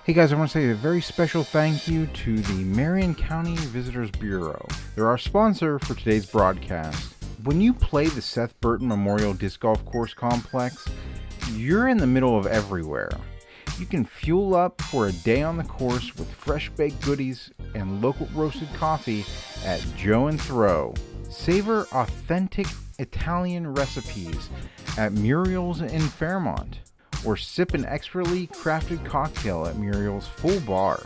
Hey guys, I want to say a very special thank you to the Marion County Visitors Bureau. They're our sponsor for today's broadcast. When you play the Seth Burton Memorial Disc Golf Course Complex, you're in the middle of everywhere. You can fuel up for a day on the course with fresh baked goodies and local roasted coffee at Joe and Throw. Savor authentic Italian recipes at Muriel's in Fairmont. Or sip an expertly crafted cocktail at Muriel's Full Bar.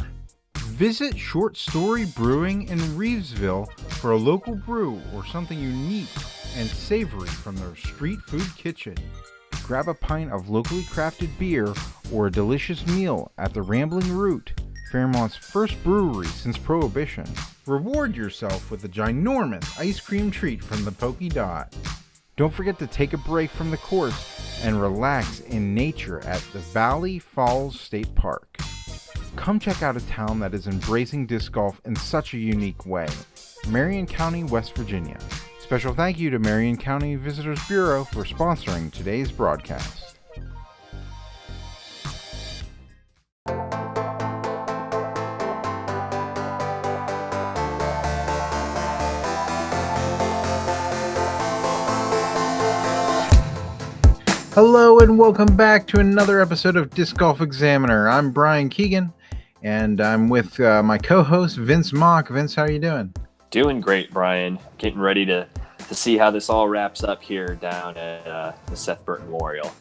Visit Short Story Brewing in Reevesville for a local brew or something unique and savory from their street food kitchen. Grab a pint of locally crafted beer or a delicious meal at the Rambling Root, Fairmont's first brewery since Prohibition. Reward yourself with a ginormous ice cream treat from the Pokey Dot. Don't forget to take a break from the course and relax in nature at the Valley Falls State Park. Come check out a town that is embracing disc golf in such a unique way. Marion County, West Virginia. Special thank you to Marion County Visitors Bureau for sponsoring today's broadcast. Hello and welcome back to another episode of Disc Golf Examiner. I'm Brian Keegan, and I'm with my co-host Vince Mach. Vince, how are you doing? Doing great, Brian. Getting ready to see how this all wraps up here down at the Seth Burton Memorial.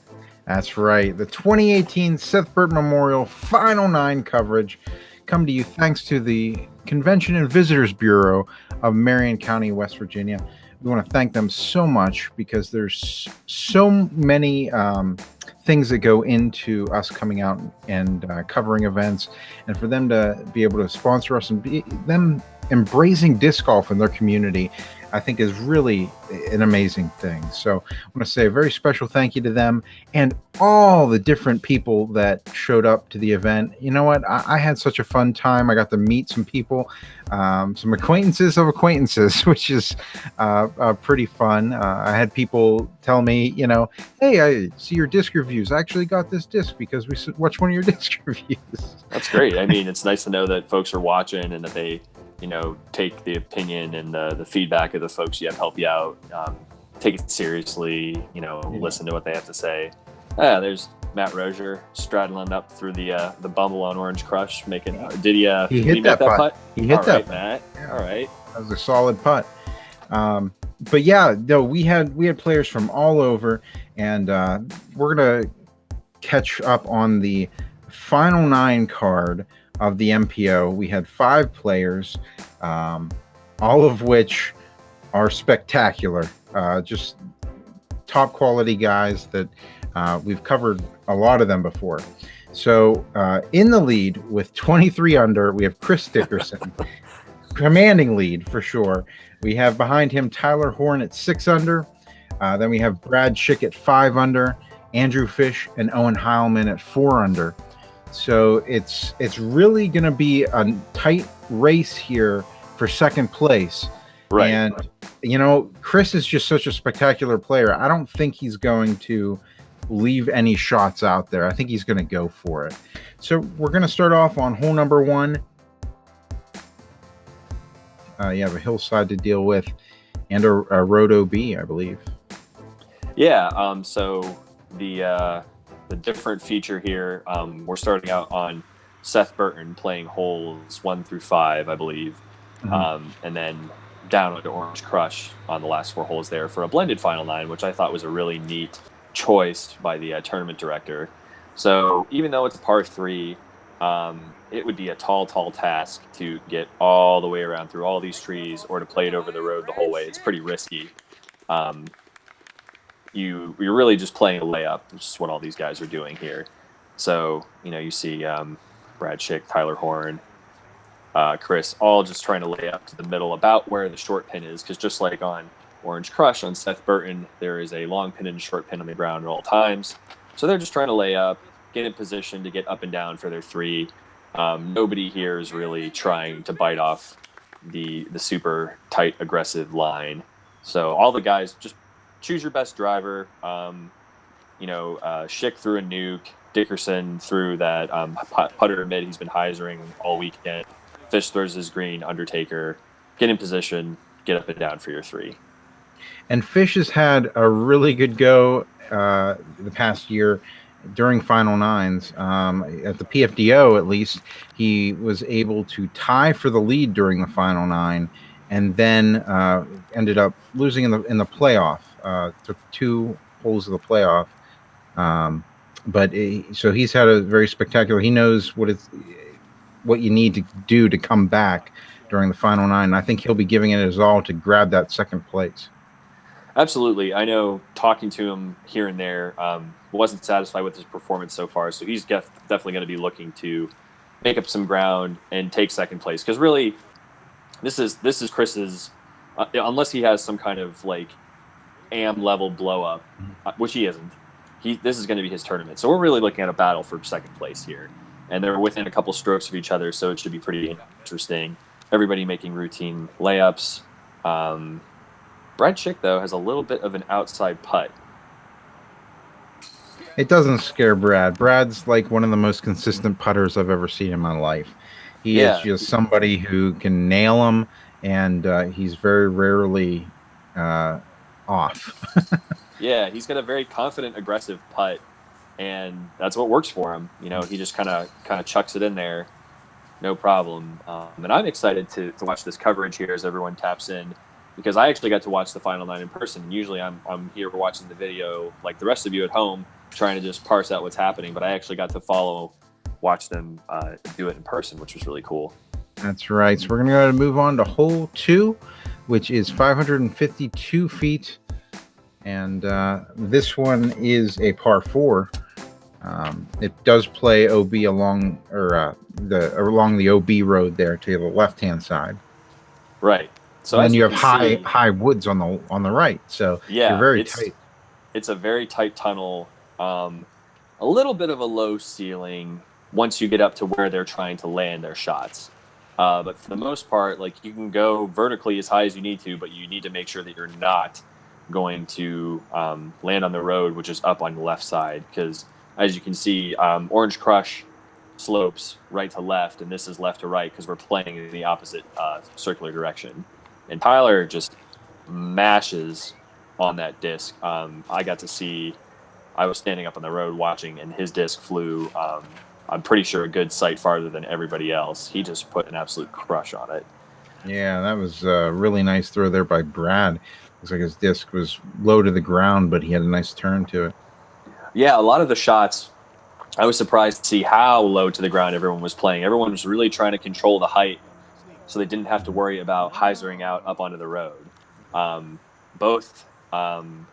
That's right. The 2018 Seth Burton Memorial Final 9 coverage come to you thanks to the Convention and Visitors Bureau of Marion County, West Virginia. We want to thank them so much because there's so many things that go into us coming out and covering events, and for them to be able to sponsor us and them embracing disc golf in their community, I think is really an amazing thing. So I want to say a very special thank you to them and all the different people that showed up to the event. You know what? I had such a fun time. I got to meet some people, some acquaintances of acquaintances, which is pretty fun. I had people tell me, you know, hey, I see your disc reviews. I actually got this disc because we watched one of your disc reviews. That's great. I mean, it's nice to know that folks are watching and that they, you know, take the opinion and the feedback of the folks you have help you out, take it seriously, you know, listen to what they have to say. There's Matt Rozier straddling up through the Bumble on Orange Crush, making. Did he hit that putt? He hit that, Matt. Yeah. All right, that was a solid putt. But yeah, no, we had players from all over, and we're gonna catch up on the Final 9 card of the MPO. We had 5 players, all of which are spectacular. Just top quality guys that we've covered a lot of them before. So in the lead with 23 under, we have Chris Dickerson, commanding lead for sure. We have behind him Tyler Horne at 6 under. Then we have Brad Schick at 5 under, Andrew Fish and Owen Hileman at 4 under. So it's really going to be a tight race here for second place. Right. And, you know, Chris is just such a spectacular player. I don't think he's going to leave any shots out there. I think he's going to go for it. So we're going to start off on hole number 1. You have a hillside to deal with and a road OB, I believe. Yeah. So the different feature here, we're starting out on Seth Burton playing holes 1 through 5, I believe. Mm-hmm. And then down onto Orange Crush on the last 4 holes there for a blended Final 9, which I thought was a really neat choice by the tournament director. So even though it's a par 3, it would be a tall task to get all the way around through all these trees or to play it over the road the whole way. It's pretty risky. You're really just playing a layup, which is what all these guys are doing here. So, you know, you see Brad Schick, Tyler Horne, Chris, all just trying to lay up to the middle about where the short pin is, because just like on Orange Crush on Seth Burton, there is a long pin and a short pin on the ground at all times. So they're just trying to lay up, get in position to get up and down for their 3. Nobody here is really trying to bite off the super tight, aggressive line. So all the guys just choose your best driver. Schick threw a nuke. Dickerson through that putter mid. He's been hyzering all weekend. Fish throws his green, Undertaker, get in position, get up and down for your 3. And Fish has had a really good go the past year during Final Nines. At the PFDO, at least, he was able to tie for the lead during the Final 9, and then ended up losing in the playoff. Took 2 holes of the playoff. So he's had a very spectacular. He knows what you need to do to come back during the Final 9. And I think he'll be giving it his all to grab that second place. Absolutely. I know talking to him here and there, wasn't satisfied with his performance so far. So he's definitely going to be looking to make up some ground and take second place. Because really, this is Chris's, unless he has some kind of like AM level blow up, which he isn't. This is going to be his tournament. So we're really looking at a battle for second place here. And they're within a couple strokes of each other, so it should be pretty interesting. Everybody making routine layups. Brad Schick, though, has a little bit of an outside putt. It doesn't scare Brad. Brad's like one of the most consistent putters I've ever seen in my life. He is just somebody who can nail them, and he's very rarely off. Yeah, he's got a very confident, aggressive putt, and that's what works for him. You know, he just kind of chucks it in there, no problem. And I'm excited to watch this coverage here as everyone taps in, because I actually got to watch the Final 9 in person. Usually I'm here watching the video like the rest of you at home, trying to just parse out what's happening, but I actually got to watch them do it in person, which was really cool. That's right. So we're going to go ahead and move on to hole 2, which is 552 feet. And this one is a par 4. It does play OB along the OB road there to the left-hand side. Right. So and you have high woods on the right. So yeah, you're very tight. It's a very tight tunnel. A little bit of a low ceiling once you get up to where they're trying to land their shots. But for the most part, like, you can go vertically as high as you need to, but you need to make sure that you're not going to land on the road, which is up on the left side, because as you can see, Orange Crush slopes right to left, and this is left to right because we're playing in the opposite circular direction. And Tyler just mashes on that disc. I got to see, I was standing up on the road watching, and his disc flew, I'm pretty sure, a good sight farther than everybody else. He just put an absolute crush on it. Yeah, that was a really nice throw there by Brad. Looks like his disc was low to the ground, but he had a nice turn to it. Yeah, a lot of the shots, I was surprised to see how low to the ground everyone was playing. Everyone was really trying to control the height so they didn't have to worry about hyzering out up onto the road. Both Brad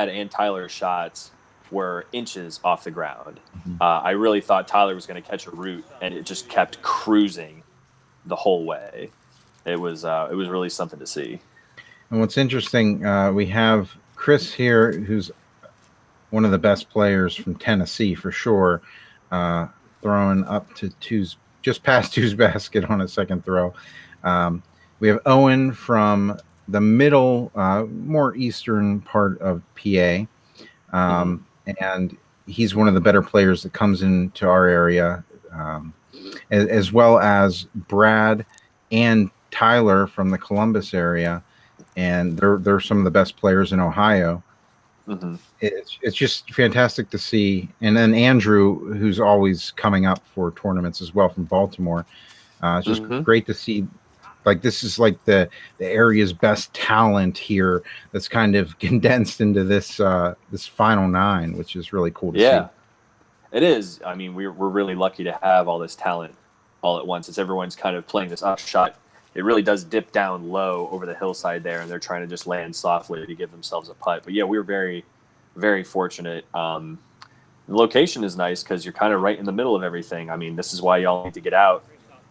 and Tyler's shots were inches off the ground. I really thought Tyler was going to catch a root, and it just kept cruising the whole way. It was really something to see. And what's interesting, we have Chris here, who's one of the best players from Tennessee for sure, throwing up to just past two's basket on a second throw. We have Owen from the middle, more eastern part of PA, and he's one of the better players that comes into our area, as well as Brad and Tyler from the Columbus area. And they're some of the best players in Ohio. Mm-hmm. It's just fantastic to see. And then Andrew, who's always coming up for tournaments as well from Baltimore. It's just great to see. Like, this is like the area's best talent here that's kind of condensed into this Final 9, which is really cool to see. Yeah, it is. I mean, we're really lucky to have all this talent all at once. As everyone's kind of playing this upshot, it really does dip down low over the hillside there, and they're trying to just land softly to give themselves a putt. But yeah, we were very, very fortunate. The location is nice because you're kind of right in the middle of everything. I mean, this is why y'all need to get out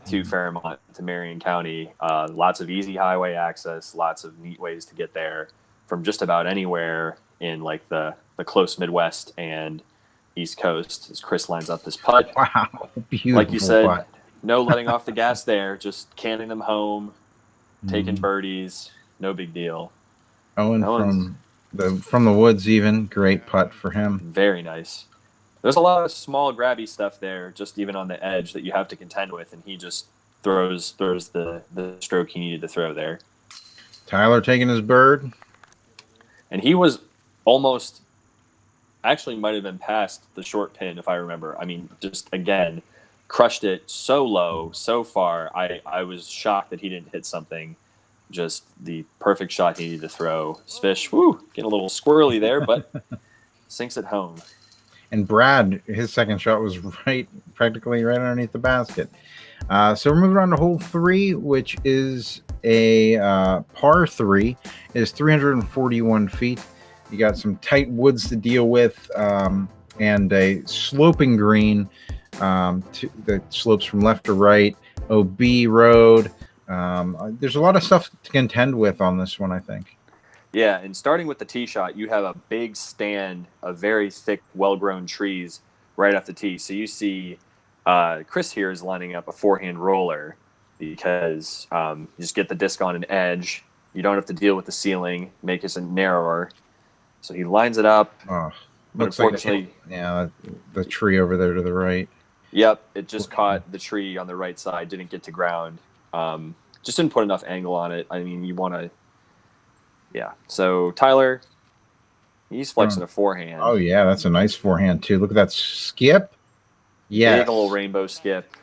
to Fairmont, to Marion County. Lots of easy highway access, lots of neat ways to get there from just about anywhere in like the close Midwest and East Coast. As Chris lines up his putt. Wow, beautiful. Like you said, putt. No letting off the gas there, just canning them home, taking birdies, no big deal. Owen from the woods, even great putt for him. Very nice. There's a lot of small grabby stuff there, just even on the edge that you have to contend with, and he just throws the stroke he needed to throw there. Tyler taking his bird. And he was almost, actually might have been past the short pin, if I remember. I mean, just, again, crushed it so low, so far. I was shocked that he didn't hit something. Just the perfect shot he needed to throw. Fish, getting a little squirrely there, but sinks it home. And Brad, his second shot was practically right underneath the basket. So we're moving on to hole 3, which is a par 3. It is 341 feet. You got some tight woods to deal with, and a sloping green that slopes from left to right. OB road. There's a lot of stuff to contend with on this one, I think. Yeah, and starting with the tee shot, you have a big stand of very thick, well-grown trees right off the tee. So you see Chris here is lining up a forehand roller because you just get the disc on an edge. You don't have to deal with the ceiling, make it narrower. So he lines it up. Oh, but looks like unfortunately, the tree over there to the right. Yep, it just caught the tree on the right side, didn't get to ground. Just didn't put enough angle on it. I mean, you want to... Yeah, so Tyler, he's flexing a forehand. Oh, yeah, that's a nice forehand, too. Look at that skip. Yeah. Big little rainbow skip.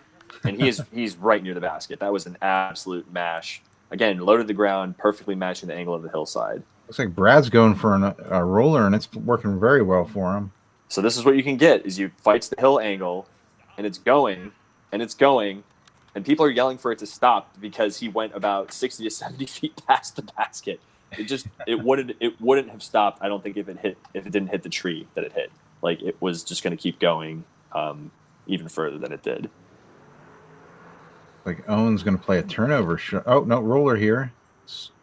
And he's right near the basket. That was an absolute mash. Again, low to the ground, perfectly matching the angle of the hillside. Looks like Brad's going for a roller, and it's working very well for him. So this is what you can get, is you fights the hill angle, and it's going, and people are yelling for it to stop because he went about 60 to 70 feet past the basket. It wouldn't have stopped, I don't think, if it didn't hit the tree that it hit. Like, it was just going to keep going even further than it did. Like Owen's going to play a turnover shot. Oh, no, roller here.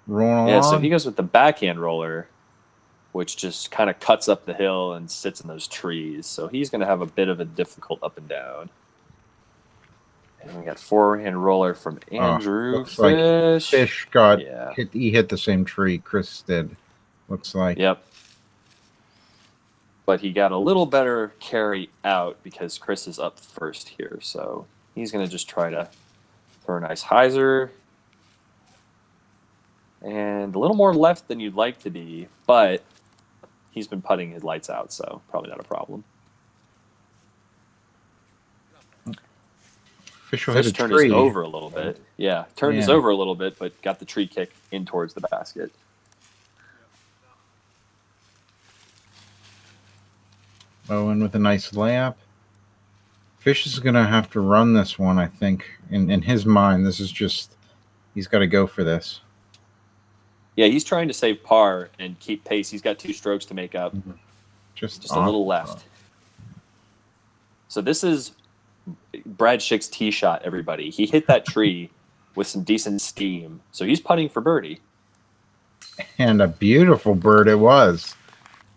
Rolling along. Yeah, so he goes with the backhand roller, which just kind of cuts up the hill and sits in those trees. So he's going to have a bit of a difficult up and down. And we got forehand roller from Andrew Fish. Like Fish got hit. He hit the same tree Chris did. Looks like. Yep. But he got a little better carry out because Chris is up first here. So he's going to just try to throw a nice hyzer. And a little more left than you'd like to be, but he's been putting his lights out, so probably not a problem. Fish turned his over a little bit. Yeah, turned his over a little bit, but got the tree kick in towards the basket. Owen with a nice layup. Fish is going to have to run this one, I think. In his mind, this is just, he's got to go for this. Yeah, he's trying to save par and keep pace. He's got 2 strokes to make up. Just a little left. So this is Brad Schick's tee shot, everybody. He hit that tree with some decent steam. So he's putting for birdie. And a beautiful bird it was.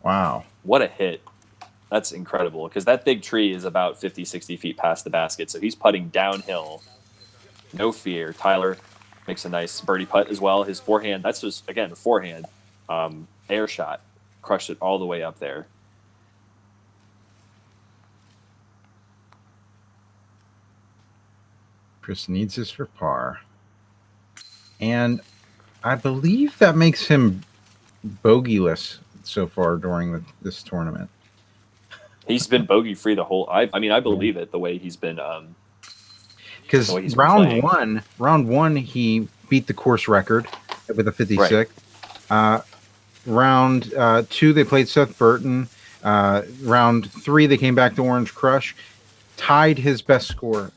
Wow. What a hit. That's incredible because that big tree is about 50, 60 feet past the basket. So he's putting downhill. No fear. Tyler makes a nice birdie putt as well. His forehand, that's just, again, a forehand air shot. Crushed it all the way up there. Chris needs this for par. And I believe that makes him bogeyless so far during this tournament. He's been bogey-free the whole... I believe it, the way he's been... Because round one, he beat the course record with a 56. Right. Round 2, they played Seth Burton. Round 3, they came back to Orange Crush, tied his best score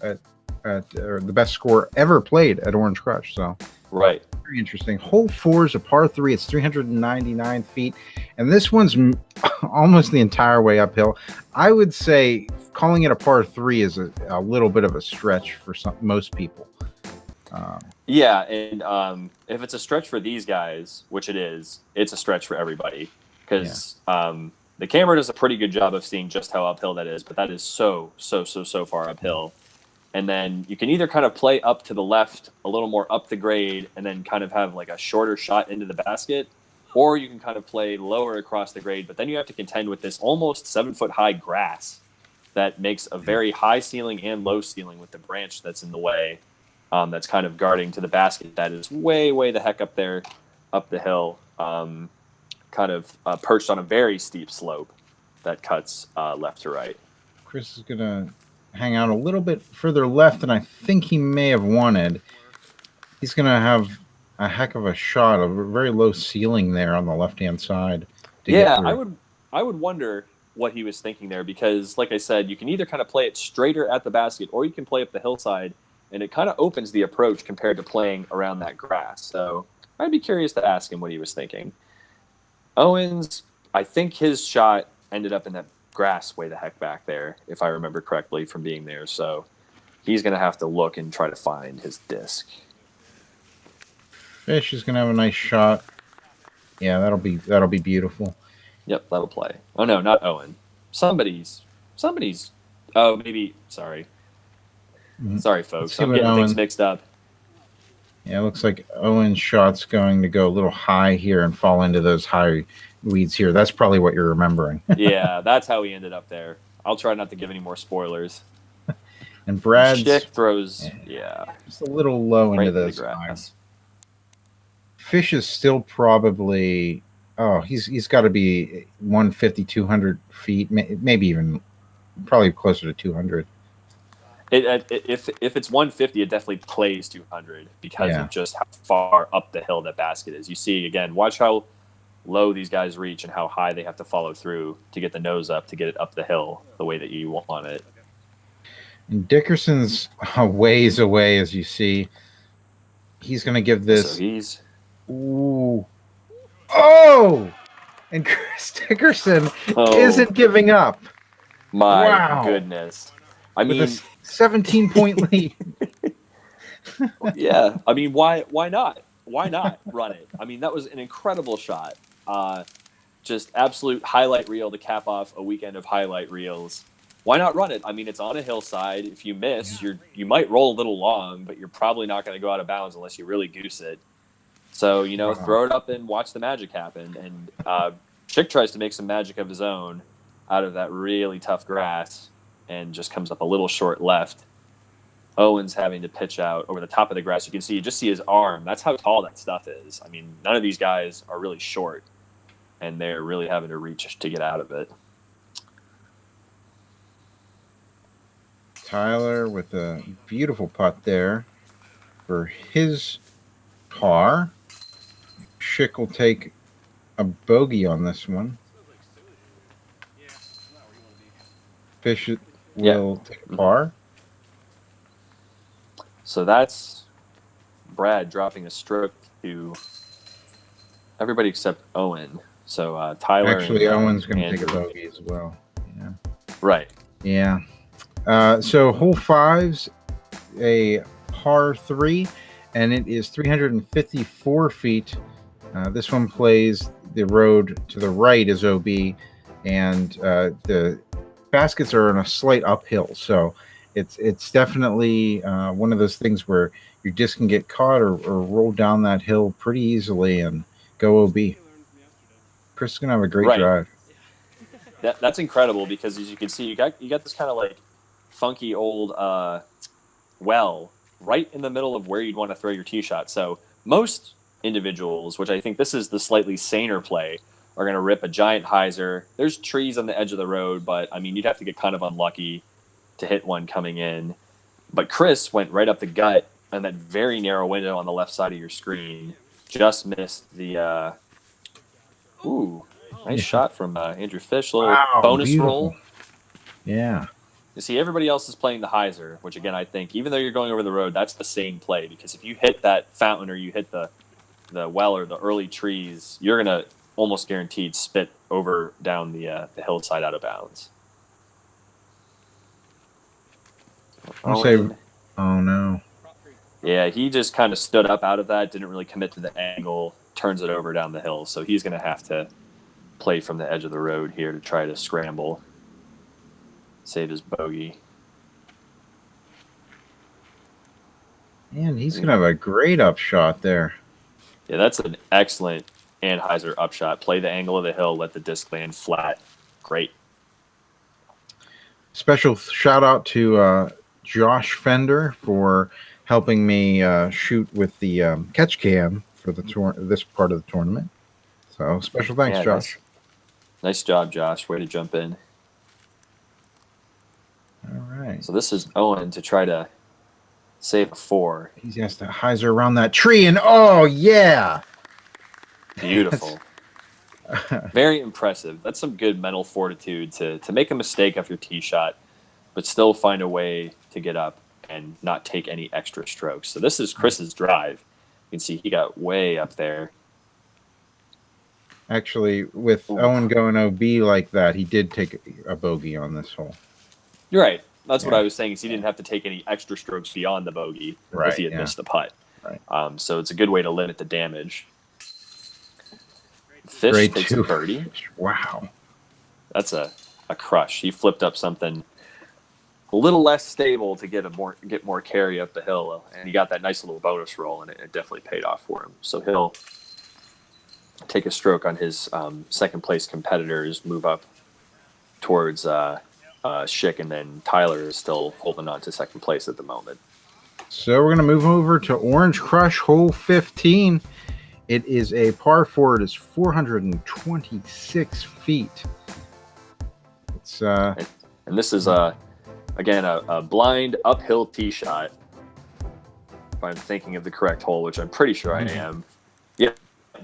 or the best score ever played at Orange Crush. So right, very interesting. Hole 4 is a par 3. It's 399 feet, and this one's almost the entire way uphill. I would say calling it a par 3 is a little bit of a stretch for most people. Yeah, and if it's a stretch for these guys, which it is, it's a stretch for everybody because the camera does a pretty good job of seeing just how uphill that is, but that is so far uphill. And then you can either kind of play up to the left, a little more up the grade, and then kind of have like a shorter shot into the basket, or you can kind of play lower across the grade, but then you have to contend with this almost 7-foot high grass that makes a very high ceiling and low ceiling with the branch that's in the way, that's kind of guarding to the basket that is way the heck up there, up the hill, kind of perched on a very steep slope that cuts left to right. Chris is going to hang out a little bit further left than I think he may have wanted. He's going to have a heck of a shot, a very low ceiling there on the left-hand side. Yeah, I would wonder what he was thinking there, because like I said, you can either kind of play it straighter at the basket or you can play up the hillside, and it kind of opens the approach compared to playing around that grass. So I'd be curious to ask him what he was thinking. Owens, I think his shot ended up in that grass way the heck back there, if I remember correctly from being there. So he's going to have to look and try to find his disc. Fish is going to have a nice shot. Yeah, that'll be beautiful. Yep, that'll play. Oh no, not Owen. Somebody's. Oh, maybe. Sorry, folks. I'm getting things mixed up. Yeah, it looks like Owen's shot's going to go a little high here and fall into those high weeds here. That's probably what you're remembering. Yeah, that's how he ended up there. I'll try not to give any more spoilers. And Brad's Schick throws, just a little low into those grass. Fish is still probably, he's got to be 150, 200 feet, maybe even probably closer to 200. If it's 150, it definitely plays 200 because of just how far up the hill that basket is. You see, again, watch how low these guys reach and how high they have to follow through to get the nose up, to get it up the hill the way that you want it. And Dickerson's a ways away, as you see. He's going to give this... So Ooh. Oh! And Chris Dickerson isn't giving up. My goodness. I mean, with a 17-point lead. Yeah. I mean, why not? Why not run it? I mean, that was an incredible shot. Just absolute highlight reel to cap off a weekend of highlight reels. Why not run it? I mean, it's on a hillside. If you miss, you might roll a little long, but you're probably not going to go out of bounds unless you really goose it. So, throw it up and watch the magic happen. And Schick tries to make some magic of his own out of that really tough grass and just comes up a little short left. Owen's having to pitch out over the top of the grass. You just see his arm. That's how tall that stuff is. I mean, none of these guys are really short, and they're really having to reach to get out of it. Tyler with a beautiful putt there for his par. Schick will take a bogey on this one. Fish will take a par. So that's Brad dropping a stroke to everybody except Owen. So Tyler. Actually, Owen's going to take a bogey as well. Yeah. Right. Yeah. So hole 5's a par 3, and it is 354 feet. This one plays the road to the right is OB, and the baskets are on a slight uphill. So it's definitely one of those things where your disc can get caught or roll down that hill pretty easily and go OB. Chris is going to have a great drive. That's incredible because, as you can see, you got this kind of like funky old well right in the middle of where you'd want to throw your tee shot. So most individuals, which I think this is the slightly saner play, are going to rip a giant hyzer. There's trees on the edge of the road, but I mean, you'd have to get kind of unlucky to hit one coming in. But Chris went right up the gut and that very narrow window on the left side of your screen. Just missed the nice shot from Andrew Fish. Little bonus roll. Yeah. You see, everybody else is playing the hyzer, which again, I think, even though you're going over the road, that's the same play, because if you hit that fountain or you hit the well or the early trees, you're going to almost guaranteed spit over down the hillside out of bounds. Oh no. Yeah, he just kind of stood up out of that, didn't really commit to the angle, turns it over down the hill. So he's going to have to play from the edge of the road here to try to scramble, save his bogey. Man, he's going to have a great upshot there. Yeah, that's an excellent Anheuser upshot. Play the angle of the hill, let the disc land flat. Great. Special shout out to Josh Fender for helping me shoot with the catch cam for the this part of the tournament. So special thanks, Yeah, Josh. Nice job, Josh. Way to jump in. All right. So this is Owen to try to save a 4. He has to hyzer around that tree, and oh yeah, beautiful. Very impressive. That's some good mental fortitude to make a mistake off your tee shot, but still find a way to get up and not take any extra strokes. So this is Chris's drive. You can see he got way up there. Actually, with Owen going OB like that, he did take a bogey on this hole. You're right. That's what I was saying, is he didn't have to take any extra strokes beyond the bogey if he had missed the putt. Right. So it's a good way to limit the damage. Fish takes a birdie. Wow. That's a crush. He flipped up something a little less stable to get more carry up the hill, and he got that nice little bonus roll, and it definitely paid off for him. So he'll take a stroke on his second place competitors, move up towards Schick, and then Tyler is still holding on to second place at the moment. So we're going to move over to Orange Crush hole 15. It is a par 4. It is 426 feet. It's and this is again a blind uphill tee shot. If I'm thinking of the correct hole, which I'm pretty sure I am. Yeah,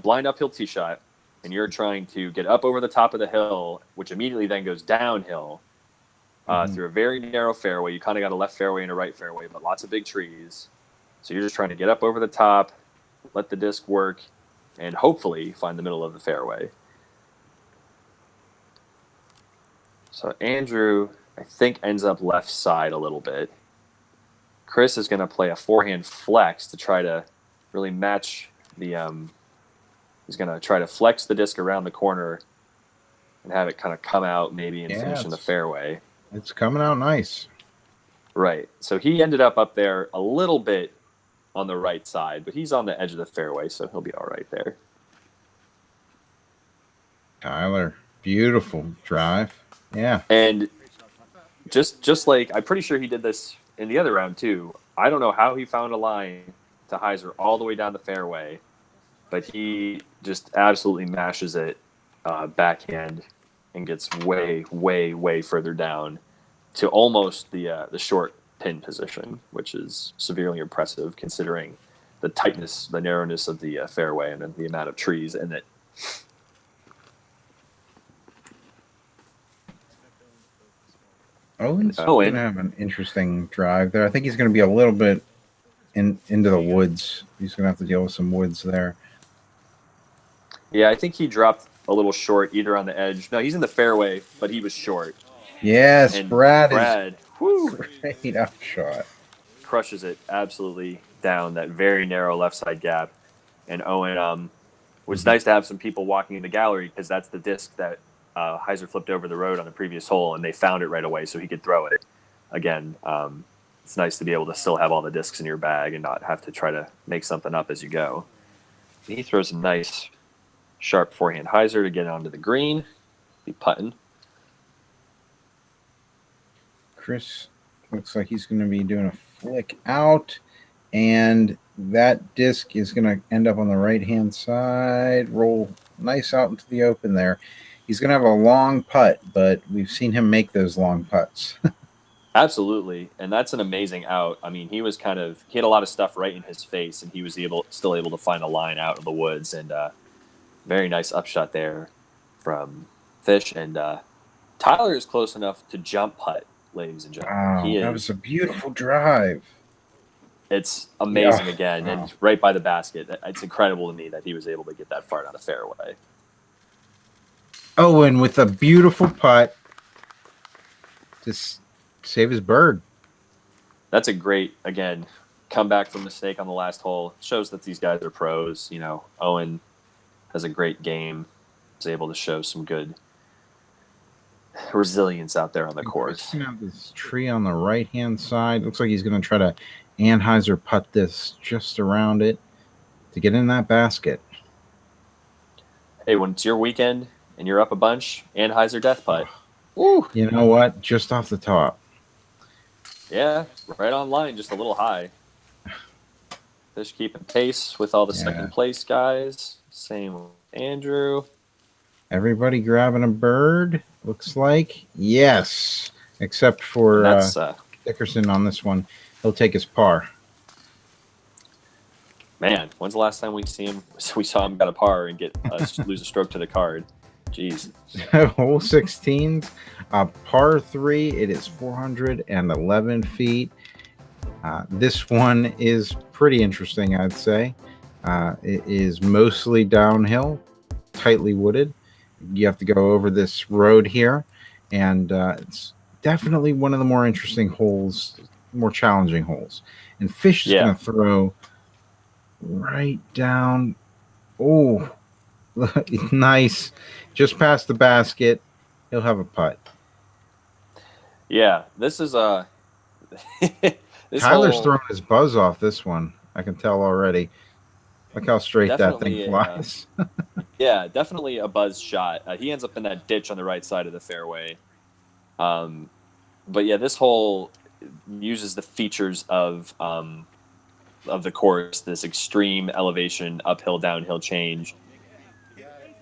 blind uphill tee shot, and you're trying to get up over the top of the hill, which immediately then goes downhill through a very narrow fairway. You kind of got a left fairway and a right fairway, but lots of big trees. So you're just trying to get up over the top, let the disc work, and hopefully find the middle of the fairway. So Andrew, I think, ends up left side a little bit. Chris is going to play a forehand flex to try to really match the he's going to try to flex the disc around the corner and have it kind of come out maybe and finish in the fairway. It's coming out nice. Right. So he ended up there a little bit on the right side, but he's on the edge of the fairway, so he'll be all right there. Tyler, beautiful drive. Yeah. And just like, I'm pretty sure he did this in the other round too. I don't know how he found a line to hyzer all the way down the fairway, but he just absolutely mashes it backhand and gets way, way, way further down to almost the short pin position, which is severely impressive considering the tightness, the narrowness of the fairway and the amount of trees in it. Owen's going to have an interesting drive there. I think he's going to be a little bit into the woods. He's going to have to deal with some woods there. Yeah, I think he dropped a little short either on the edge. No, he's in the fairway, but he was short. Yes, and Brad is great upshot. Crushes it absolutely down that very narrow left side gap. And Owen, was nice to have some people walking in the gallery because that's the disc that Hyzer flipped over the road on the previous hole, and they found it right away so he could throw it. Again, it's nice to be able to still have all the discs in your bag and not have to try to make something up as you go. He throws a nice sharp forehand hyzer to get onto the green. Be putting. Chris looks like he's going to be doing a flick out, and that disc is going to end up on the right-hand side, roll nice out into the open there. He's going to have a long putt, but we've seen him make those long putts. Absolutely, and that's an amazing out. I mean, he had a lot of stuff right in his face, and he was still able to find a line out of the woods, and very nice upshot there from Fish. And Tyler is close enough to jump putt, ladies and gentlemen. Wow, that was a beautiful drive. It's amazing again, and right by the basket. It's incredible to me that he was able to get that far down the fairway. Owen with a beautiful putt to save his bird. That's a great, again, comeback from mistake on the last hole. Shows that these guys are pros. You know, Owen has a great game. Is able to show some good resilience out there on the course. He's going to have this tree on the right-hand side. Looks like he's going to try to Anheuser putt this just around it to get in that basket. Hey, when it's your weekend and you're up a bunch, Anheuser death putt. Ooh. You know what? Just off the top. Yeah, right on line, just a little high. Fish keeping pace with all the second place guys. Same with Andrew. Everybody grabbing a bird, looks like. Yes, except for Dickerson on this one. He'll take his par. Man, when's the last time we saw him got a par and lose a stroke to the card? Jeez. Hole 16's par 3. It is 411 feet. This one is pretty interesting, I'd say. It is mostly downhill, tightly wooded. You have to go over this road here, and it's definitely one of the more interesting holes, more challenging holes. And Fish is going to throw right down. Oh, nice. Just past the basket. He'll have a putt. Yeah, this is a... Tyler's throwing his buzz off this one. I can tell already. Look how straight that thing flies. Yeah, definitely a buzz shot. He ends up in that ditch on the right side of the fairway. But yeah, this hole uses the features of the course, this extreme elevation, uphill, downhill change.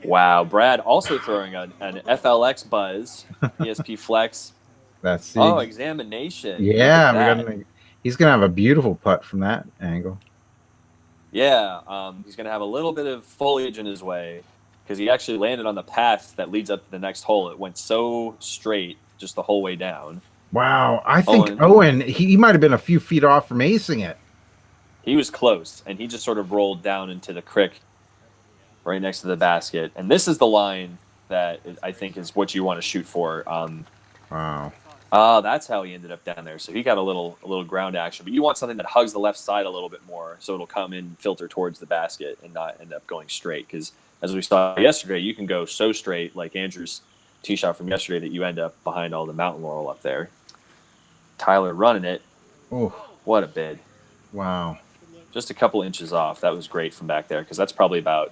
Wow, Brad also throwing an FLX buzz, ESP Flex. That's the examination. Yeah, he's gonna have a beautiful putt from that angle. Yeah, he's gonna have a little bit of foliage in his way because he actually landed on the path that leads up to the next hole. It went so straight just the whole way down. Wow, I think Owen he might have been a few feet off from acing it. He was close, and he just sort of rolled down into the creek right next to the basket. And this is the line that I think is what you want to shoot for. Wow. That's how he ended up down there. So he got a little ground action. But you want something that hugs the left side a little bit more so it'll come in, filter towards the basket, and not end up going straight. Because as we saw yesterday, you can go so straight, like Andrew's tee shot from yesterday, that you end up behind all the mountain laurel up there. Tyler running it. Oh, what a bid. Wow. Just a couple inches off. That was great from back there because that's probably about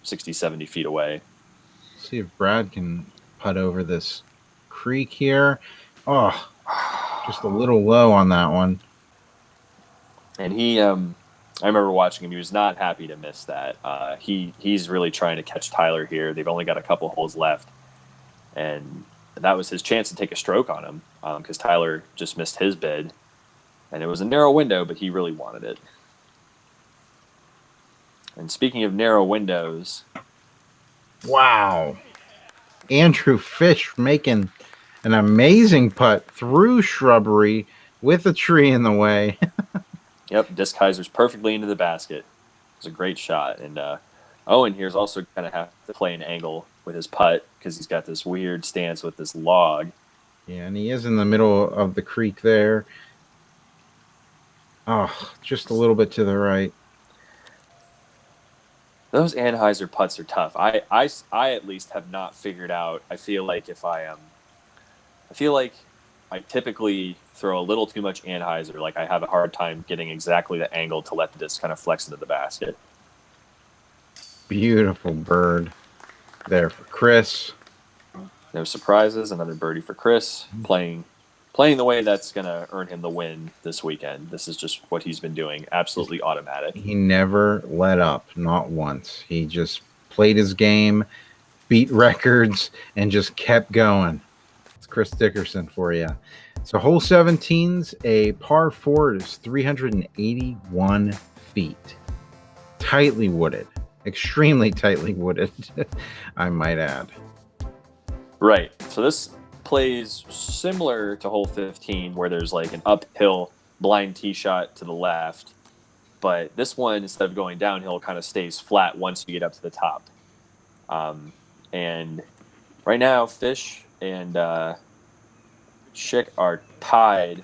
60, 70 feet away. Let's see if Brad can putt over this creek here. Oh, just a little low on that one. And he, I remember watching him. He was not happy to miss that. He's really trying to catch Tyler here. They've only got a couple holes left, and that was his chance to take a stroke on him because Tyler just missed his bid, and it was a narrow window, but he really wanted it. And speaking of narrow windows, wow, Andrew Fish making an amazing putt through shrubbery with a tree in the way. Yep, disc hyzers perfectly into the basket. It was a great shot. And Owen here is also going to have to play an angle with his putt because he's got this weird stance with this log. Yeah, and he is in the middle of the creek there. Oh, just a little bit to the right. Those Anheuser putts are tough. I at least have not figured out. I feel like I typically throw a little too much Anheuser. Like I have a hard time getting exactly the angle to let the disc kind of flex into the basket. Beautiful bird there for Chris. No surprises. Another birdie for Chris. Playing the way that's going to earn him the win this weekend. This is just what he's been doing. Absolutely automatic. He never let up, not once. He just played his game, beat records, and just kept going. It's Chris Dickerson for you. So hole 17's a par 4. It is 381 feet. Tightly wooded. Extremely tightly wooded, I might add. Right. So this plays similar to hole 15 where there's like an uphill blind tee shot to the left, but this one, instead of going downhill, kind of stays flat once you get up to the top. And right now Fish and Schick are tied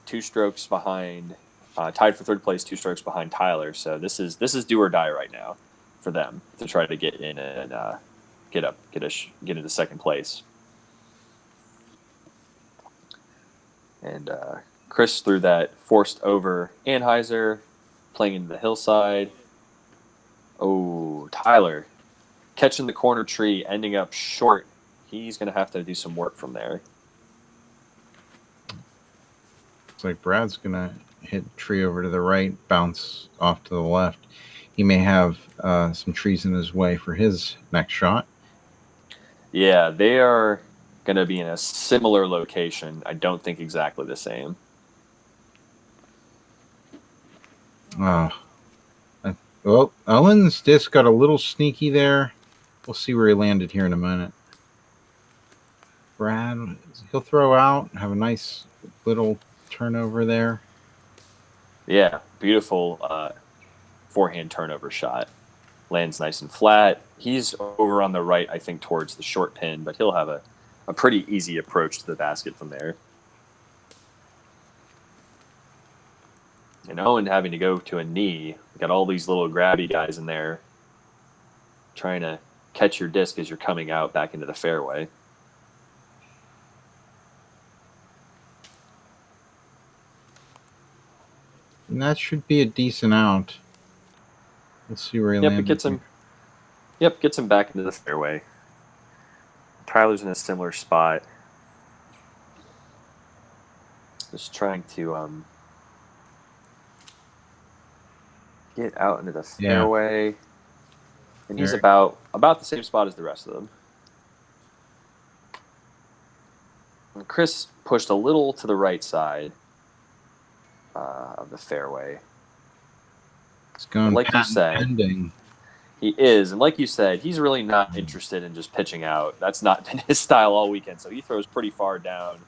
2 strokes behind, tied for third place, 2 strokes behind Tyler. So this is do or die right now for them to try to get in and get into second place. And Chris threw that forced over Anheuser, playing into the hillside. Oh, Tyler catching the corner tree, ending up short he's going to have to do some work from there. Looks like Brad's going to hit tree over to the right, bounce off to the left. He may have some trees in his way for his next shot. Yeah, they are going to be in a similar location. I don't think exactly the same. Well, Owen's disc got a little sneaky there. We'll see where he landed here in a minute. Brad, he'll throw out, have a nice little turnover there. Yeah, beautiful forehand turnover shot. Lands nice and flat. He's over on the right, I think, towards the short pin, but he'll have a pretty easy approach to the basket from there. And Owen having to go to a knee. Got all these little grabby guys in there trying to catch your disc as you're coming out back into the fairway. And that should be a decent out. Let's see where he lands. Gets him back into the fairway. Tyler's in a similar spot. Just trying to get out into the fairway. Yeah. And he's about the same spot as the rest of them. And Chris pushed a little to the right side of the fairway. It's going like you said. Ending. He is, and like you said, he's really not interested in just pitching out. That's not been his style all weekend, so he throws pretty far down.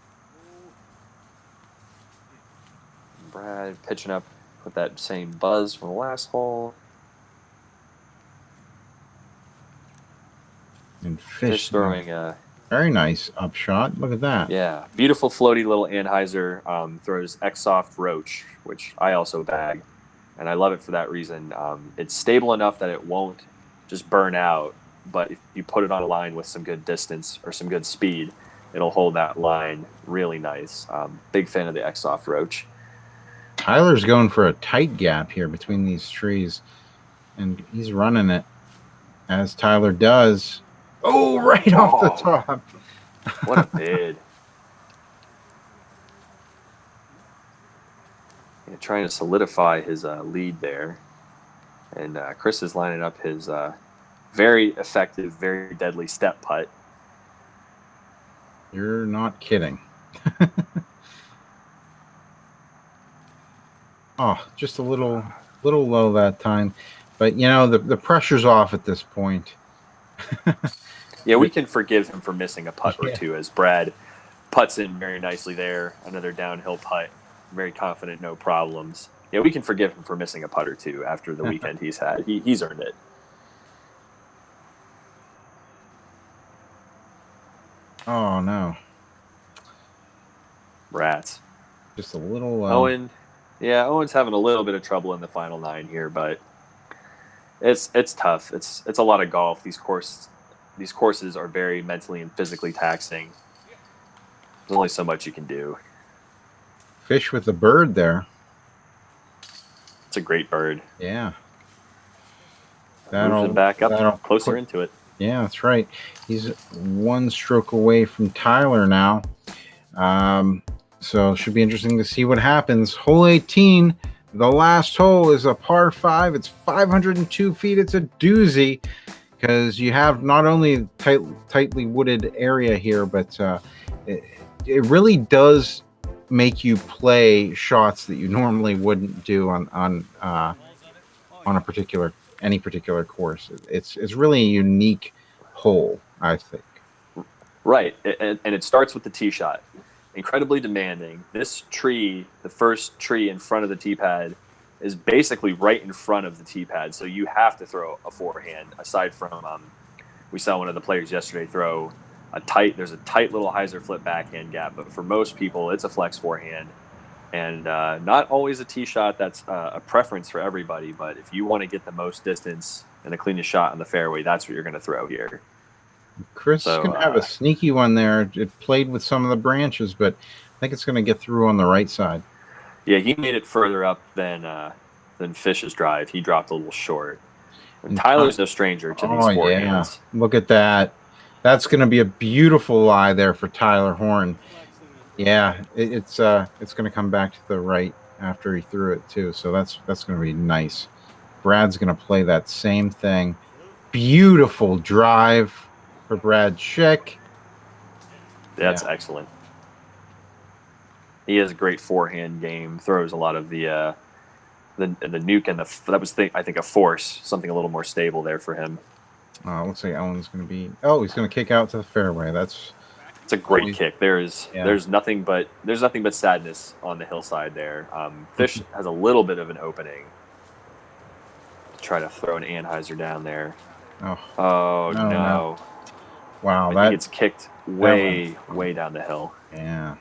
Brad pitching up with that same buzz from the last hole. And Fish throwing a very nice upshot. Look at that. Yeah, beautiful floaty little Anheuser. Throws X-Soft Roach, which I also bag, and I love it for that reason. It's stable enough that it won't just burn out, but if you put it on a line with some good distance or some good speed, it'll hold that line really nice. Big fan of the X-Soft Roach. Tyler's going for a tight gap here between these trees, and he's running it as Tyler does. Oh, right off the top. What a bid. Yeah, trying to solidify his lead there. And Chris is lining up his very effective, very deadly step putt. You're not kidding. Oh, just a little low that time. But, you know, the pressure's off at this point. Yeah, we can forgive him for missing a putt or two as Brad putts in very nicely there. Another downhill putt. Very confident, no problems. Yeah, we can forgive him for missing a putt or two after the weekend he's had. He's earned it. Oh, no. Rats. Just a little... Owen. Yeah, Owen's having a little bit of trouble in the final 9 here, but it's tough. It's a lot of golf. These courses are very mentally and physically taxing. There's only so much you can do. Fish with the bird there. It's a great bird. Yeah. Moves him back up closer into it. Yeah, that's right. He's one stroke away from Tyler now. So it should be interesting to see what happens. Hole 18, the last hole, is a par 5. It's 502 feet. It's a doozy because you have not only tightly wooded area here, but it really does make you play shots that you normally wouldn't do on any particular course. It's really a unique hole, I think. Right, and it starts with the tee shot. Incredibly demanding. This tree, the first tree in front of the tee pad, is basically right in front of the tee pad, so you have to throw a forehand. Aside from, we saw one of the players yesterday throw there's a tight little hyzer flip backhand gap, but for most people, it's a flex forehand. And not always a tee shot that's a preference for everybody, but if you want to get the most distance and the cleanest shot on the fairway, that's what you're going to throw here. Chris can have a sneaky one there. It played with some of the branches, but I think it's going to get through on the right side. Yeah, he made it further up than Fish's drive. He dropped a little short. And Tyler's no stranger to these forehands. Yeah. Look at that. That's going to be a beautiful lie there for Tyler Horne. Yeah, it's going to come back to the right after he threw it too. So that's going to be nice. Brad's going to play that same thing. Beautiful drive for Brad Schick. That's excellent. He has a great forehand game. Throws a lot of the nuke and that was I think a force, something a little more stable there for him. Looks like Owen's going to be. Oh, he's going to kick out to the fairway. It's a great kick. There's nothing but sadness on the hillside there. Fish has a little bit of an opening to try to throw an Anheuser down there. Oh no. Wow, I think it's kicked way down the hill. Yeah.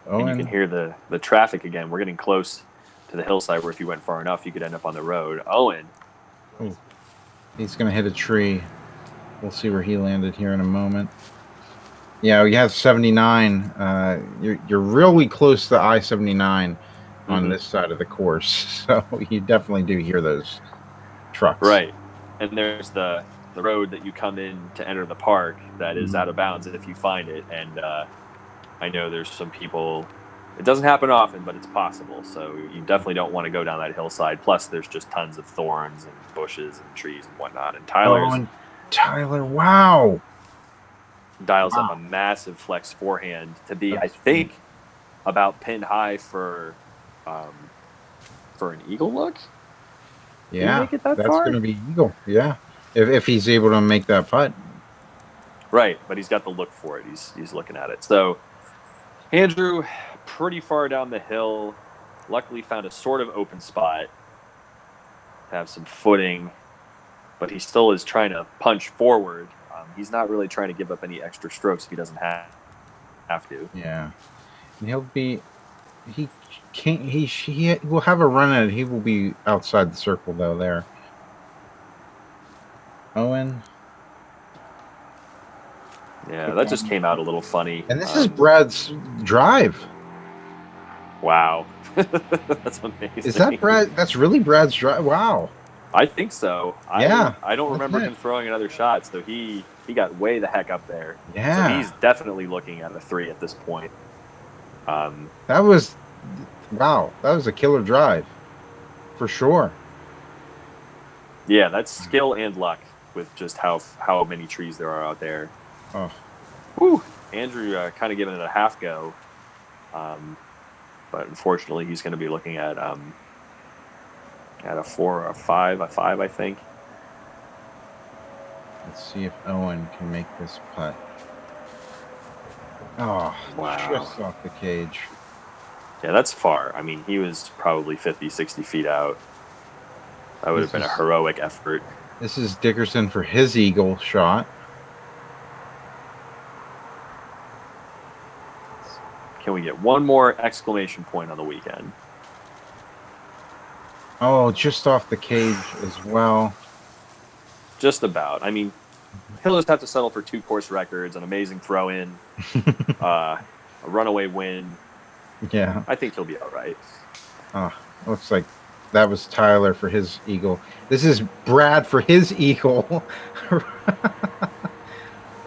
And you can hear the traffic again. We're getting close to the hillside where if you went far enough, you could end up on the road. Owen. Ooh. He's going to hit a tree. We'll see where he landed here in a moment. Yeah, you have 79. You're really close to I-79 on this side of the course. So you definitely do hear those trucks. Right. And there's the road that you come in to enter the park that is out of bounds if you find it. And I know there's some people. It doesn't happen often, but it's possible. So you definitely don't want to go down that hillside. Plus, there's just tons of thorns and bushes and trees and whatnot. And Tyler, wow. Dials up a massive flex forehand to be, I think, about pinned high for an eagle look. Yeah, that's going to be eagle. Yeah, if he's able to make that putt. Right, but he's got the look for it. He's looking at it. So Andrew, pretty far down the hill, luckily found a sort of open spot to have some footing, but he still is trying to punch forward. He's not really trying to give up any extra strokes if he doesn't have to. Yeah, and he will have a run at it. He will be outside the circle though. There, Owen. Yeah, that just came out a little funny. And this is Brad's drive. Wow. That's amazing. Is that Brad? That's really Brad's drive? Wow. I think so. Yeah. I don't remember him throwing another shot, so he got way the heck up there. Yeah. So he's definitely looking at a 3 at this point. That was a killer drive. For sure. Yeah, that's skill and luck with just how many trees there are out there. Oh. Whew. Andrew kind of giving it a half go. But unfortunately, he's going to be looking at a 4 or a 5, I think. Let's see if Owen can make this putt. Oh, wow. Just off the cage. Yeah, that's far. I mean, he was probably 50, 60 feet out. That would have been a heroic effort. This is Dickerson for his eagle shot. Can we get one more exclamation point on the weekend? Oh, just off the cage as well. Just about. I mean, he'll just have to settle for 2 course records, an amazing throw-in, a runaway win. Yeah. I think he'll be all right. Oh, looks like that was Tyler for his eagle. This is Brad for his eagle.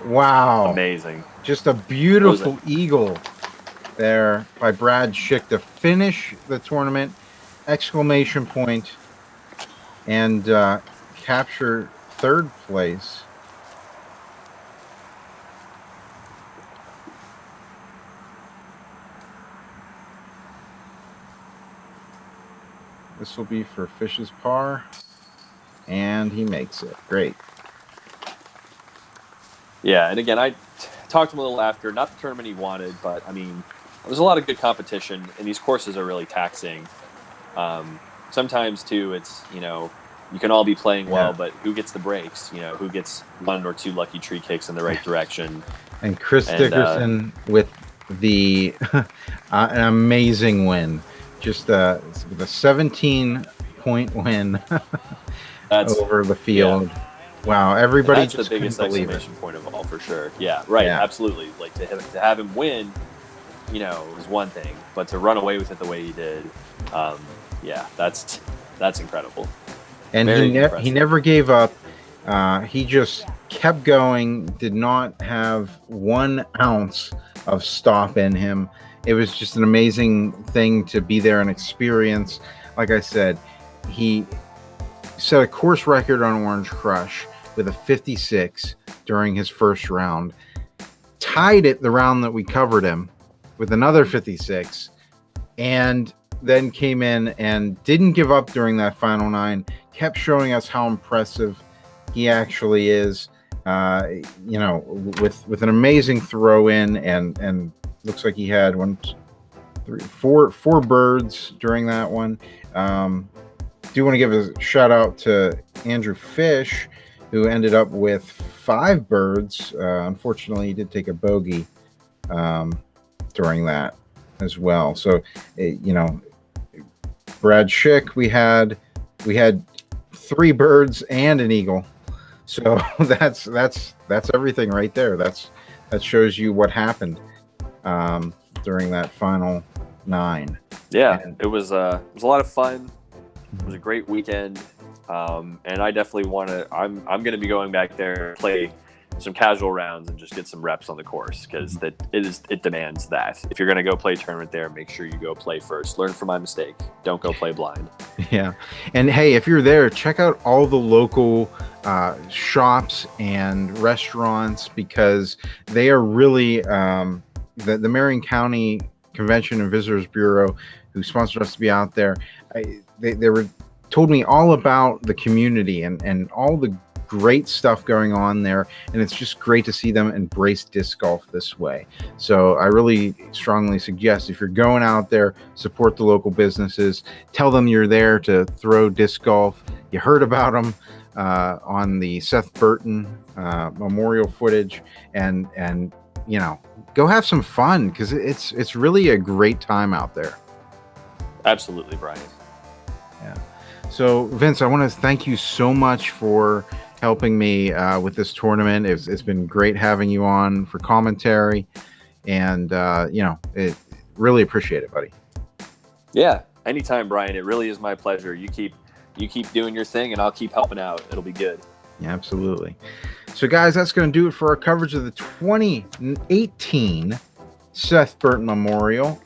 Wow. Amazing. Just a beautiful eagle there by Brad Schick to finish the tournament. Exclamation point. And capture 3rd place. This will be for Fish's par. And he makes it. Great. Yeah, and again, I talked to him a little after. Not the tournament he wanted, but, I mean, there's a lot of good competition, and these courses are really taxing. Sometimes, too, it's, you can all be playing well, but who gets the breaks? Who gets 1 or 2 lucky tree kicks in the right direction? And Chris Dickerson with an amazing win. Just the 17-point win over the field. Yeah. Wow, everybody that's just the biggest exclamation point of all, for sure. Yeah, right, absolutely. Like, to have him win, was one thing, but to run away with it the way he did, that's incredible. And he never gave up. He just kept going, did not have 1 ounce of stop in him. It was just an amazing thing to be there and experience. Like I said, he set a course record on Orange Crush with a 56 during his first round. Tied it the round that we covered him with another 56, and then came in and didn't give up during that final 9. Kept showing us how impressive he actually is. With an amazing throw in, and looks like he had 4 birds during that one. Do want to give a shout out to Andrew Fish, who ended up with 5 birds. Unfortunately, he did take a bogey during that as well. So, Brad Schick, we had 3 birds and an eagle. So that's everything right there. That shows you what happened during that final 9. Yeah, it was a lot of fun. It was a great weekend, and I definitely want to. I'm going to be going back there, play some casual rounds, and just get some reps on the course, because it demands that. If you're going to go play a tournament there, make sure you go play first. Learn from my mistake. Don't go play blind. Yeah, and hey, if you're there, check out all the local shops and restaurants, because they are really the Marion County Convention and Visitors Bureau, who sponsored us to be out there. They told me all about the community and all the great stuff going on there, and it's just great to see them embrace disc golf this way. So I really strongly suggest, if you're going out there, support the local businesses. Tell them you're there to throw disc golf. You heard about them on the Seth Burton Memorial footage, and go have some fun, because it's really a great time out there. Absolutely, Brian. Yeah. So, Vince, I want to thank you so much for helping me with this tournament. It's been great having you on for commentary, and really appreciate it, buddy. Yeah, anytime, Brian. It really is my pleasure. You keep doing your thing, and I'll keep helping out. It'll be good. Yeah, absolutely. So, guys, that's going to do it for our coverage of the 2018 Seth Burton Memorial.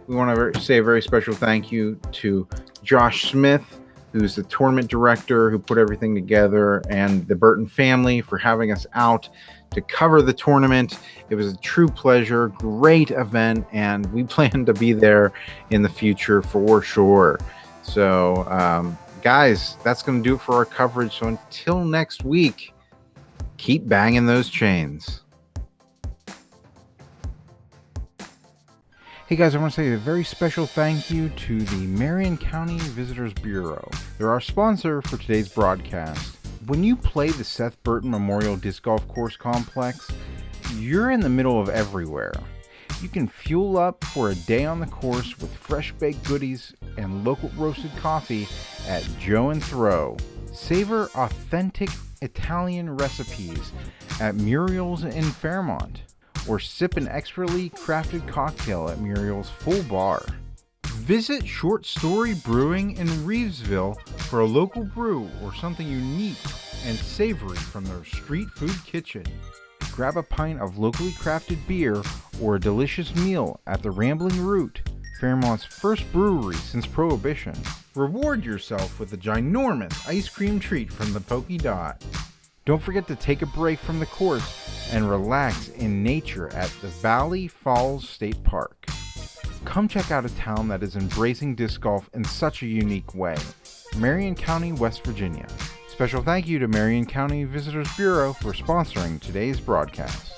We want to say a very special thank you to Josh Smith, who's the tournament director who put everything together, and the Burton family for having us out to cover the tournament. It was a true pleasure, great event, and we plan to be there in the future for sure. So, guys, that's going to do it for our coverage. So until next week, keep banging those chains. Hey guys, I want to say a very special thank you to the Marion County Visitors Bureau. They're our sponsor for today's broadcast. When you play the Seth Burton Memorial Disc Golf Course Complex, you're in the middle of everywhere. You can fuel up for a day on the course with fresh baked goodies and local roasted coffee at Joe and Throw. Savor authentic Italian recipes at Muriel's in Fairmont, or sip an expertly crafted cocktail at Muriel's Full Bar. Visit Short Story Brewing in Reevesville for a local brew or something unique and savory from their street food kitchen. Grab a pint of locally crafted beer or a delicious meal at the Rambling Root, Fairmont's first brewery since Prohibition. Reward yourself with a ginormous ice cream treat from the Pokey Dot. Don't forget to take a break from the course and relax in nature at the Valley Falls State Park. Come check out a town that is embracing disc golf in such a unique way. Marion County, West Virginia. Special thank you to Marion County Visitors Bureau for sponsoring today's broadcast.